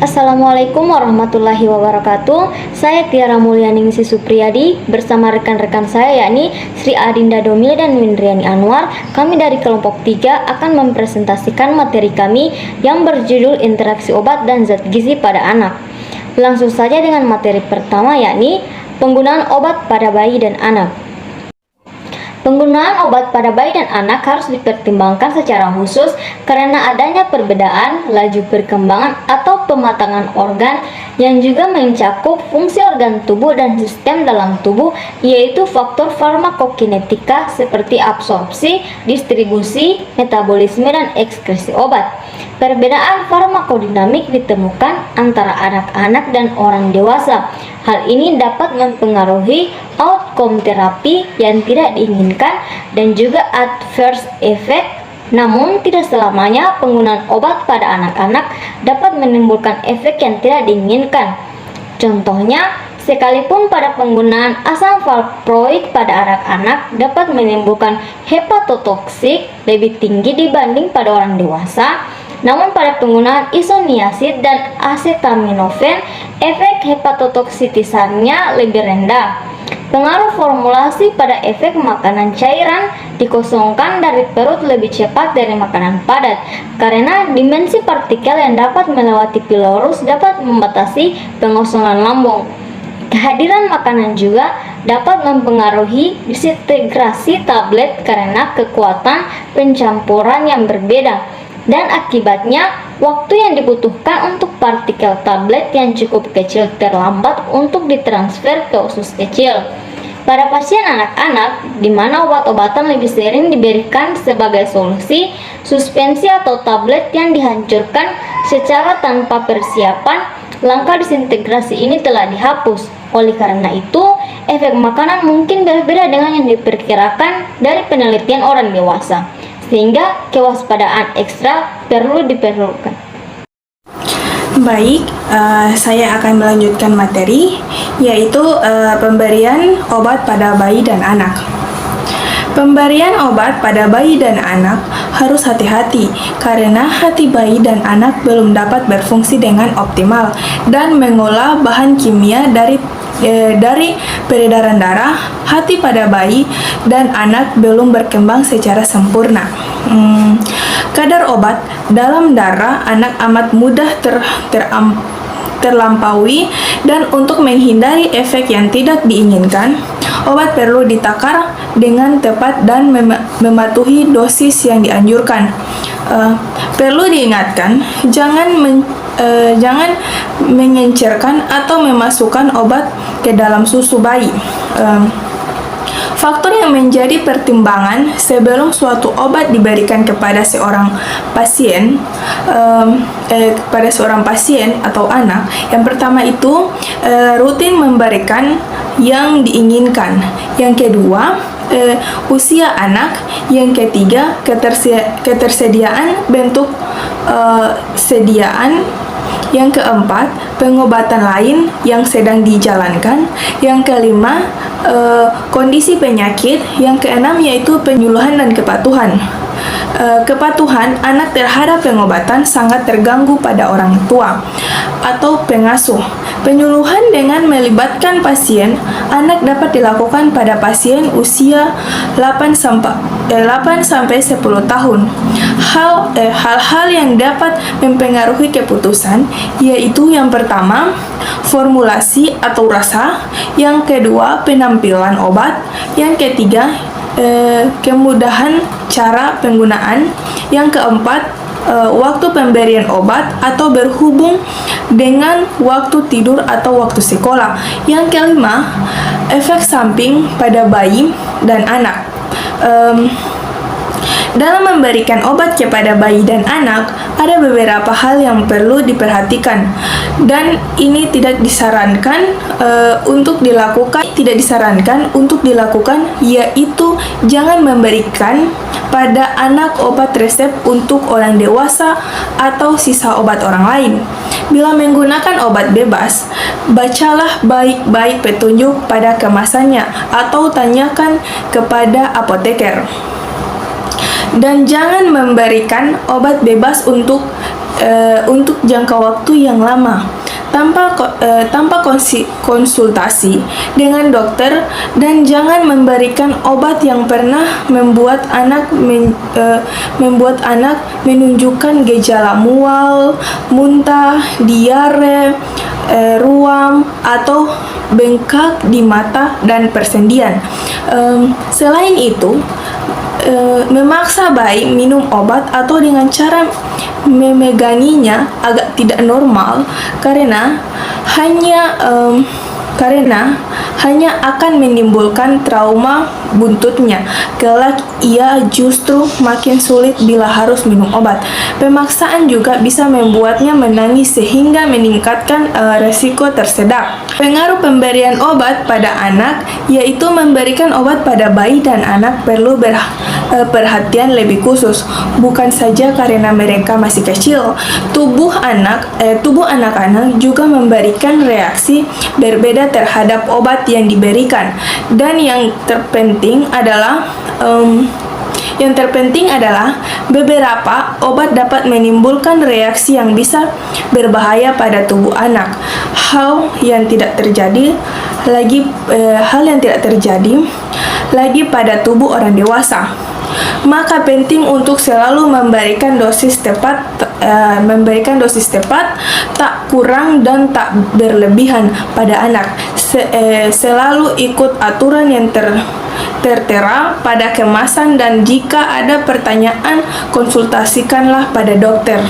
Assalamualaikum warahmatullahi wabarakatuh. Saya Tiara Mulyaningsih Supriyadi bersama rekan-rekan saya yakni Sri Adinda Domil dan Windriani Anwar. Kami dari kelompok 3 akan mempresentasikan materi kami yang berjudul interaksi obat dan zat gizi pada anak. Langsung saja dengan materi pertama yakni penggunaan obat pada bayi dan anak. Penggunaan obat pada bayi dan anak harus dipertimbangkan secara khusus karena adanya perbedaan laju perkembangan atau pematangan organ yang juga mencakup fungsi organ tubuh dan sistem dalam tubuh, yaitu faktor farmakokinetika seperti absorpsi, distribusi, metabolisme, dan ekskresi obat. Perbedaan farmakodinamik ditemukan antara anak-anak dan orang dewasa. Hal ini dapat mempengaruhi outcome terapi yang tidak diinginkan dan juga adverse effect. Namun, tidak selamanya penggunaan obat pada anak-anak dapat menimbulkan efek yang tidak diinginkan. Contohnya, sekalipun pada penggunaan asam valproik pada anak-anak dapat menimbulkan hepatotoksik lebih tinggi dibanding pada orang dewasa, namun pada penggunaan isoniazid dan acetaminophen, efek hepatotoksisitasnya lebih rendah. Pengaruh formulasi pada efek makanan cairan dikosongkan dari perut lebih cepat dari makanan padat, karena dimensi partikel yang dapat melewati pilorus dapat membatasi pengosongan lambung. Kehadiran makanan juga dapat mempengaruhi disintegrasi tablet karena kekuatan pencampuran yang berbeda. Dan akibatnya, waktu yang dibutuhkan untuk partikel tablet yang cukup kecil terlambat untuk ditransfer ke usus kecil. Pada pasien anak-anak, di mana obat-obatan lebih sering diberikan sebagai solusi, suspensi atau tablet yang dihancurkan secara tanpa persiapan, langkah disintegrasi ini telah dihapus. Oleh karena itu, efek makanan mungkin berbeda dengan yang diperkirakan dari penelitian orang dewasa, sehingga kewaspadaan ekstra perlu diperlukan. Baik, saya akan melanjutkan materi, yaitu pemberian obat pada bayi dan anak. Pemberian obat pada bayi dan anak harus hati-hati karena hati bayi dan anak belum dapat berfungsi dengan optimal dan mengolah bahan kimia dari peredaran darah. Hati pada bayi dan anak belum berkembang secara sempurna. Kadar obat dalam darah anak amat mudah terlampaui, dan untuk menghindari efek yang tidak diinginkan, obat perlu ditakar dengan tepat dan mematuhi dosis yang dianjurkan. Perlu diingatkan, jangan mengencerkan atau memasukkan obat ke dalam susu bayi. Faktor yang menjadi pertimbangan sebelum suatu obat diberikan kepada seorang pasien atau anak, yang pertama itu rutin memberikan yang diinginkan, yang kedua usia anak, yang ketiga ketersediaan bentuk sediaan, yang keempat pengobatan lain yang sedang dijalankan, yang kelima kondisi penyakit, yang keenam yaitu penyuluhan dan kepatuhan. Kepatuhan anak terhadap pengobatan sangat terganggu pada orang tua atau pengasuh. Penyuluhan dengan melibatkan pasien anak dapat dilakukan pada pasien usia 8 sampai 10 tahun. Hal-hal yang dapat mempengaruhi keputusan yaitu yang pertama, formulasi atau rasa, yang kedua, penampilan obat, yang ketiga, kemudahan cara penggunaan, yang keempat, waktu pemberian obat atau berhubung dengan waktu tidur atau waktu sekolah, yang kelima, efek samping pada bayi dan anak. Dalam memberikan obat kepada bayi dan anak, ada beberapa hal yang perlu diperhatikan, dan ini tidak disarankan untuk dilakukan, yaitu jangan memberikan pada anak obat resep untuk orang dewasa atau sisa obat orang lain. Bila menggunakan obat bebas, bacalah baik-baik petunjuk pada kemasannya atau tanyakan kepada apoteker. Dan jangan memberikan obat bebas untuk untuk jangka waktu yang lama tanpa konsultasi dengan dokter, dan jangan memberikan obat yang pernah membuat anak menunjukkan gejala mual, muntah, diare, ruam atau bengkak di mata dan persendian. Selain itu, memaksa bayi minum obat atau dengan cara memeganginya agak tidak normal karena hanya akan menimbulkan trauma buntutnya. Kelak ia justru makin sulit bila harus minum obat. Pemaksaan juga bisa membuatnya menangis sehingga meningkatkan resiko tersedak. Pengaruh pemberian obat pada anak, yaitu memberikan obat pada bayi dan anak perlu perhatian lebih khusus, bukan saja karena mereka masih kecil. Tubuh anak-anak juga memberikan reaksi berbeda terhadap obat yang diberikan, dan yang terpenting adalah beberapa obat dapat menimbulkan reaksi yang bisa berbahaya pada tubuh anak. Hal yang tidak terjadi lagi pada tubuh orang dewasa. Maka penting untuk selalu memberikan dosis tepat, tak kurang dan tak berlebihan pada anak. Selalu ikut aturan yang tertera pada kemasan, dan jika ada pertanyaan konsultasikanlah pada dokter.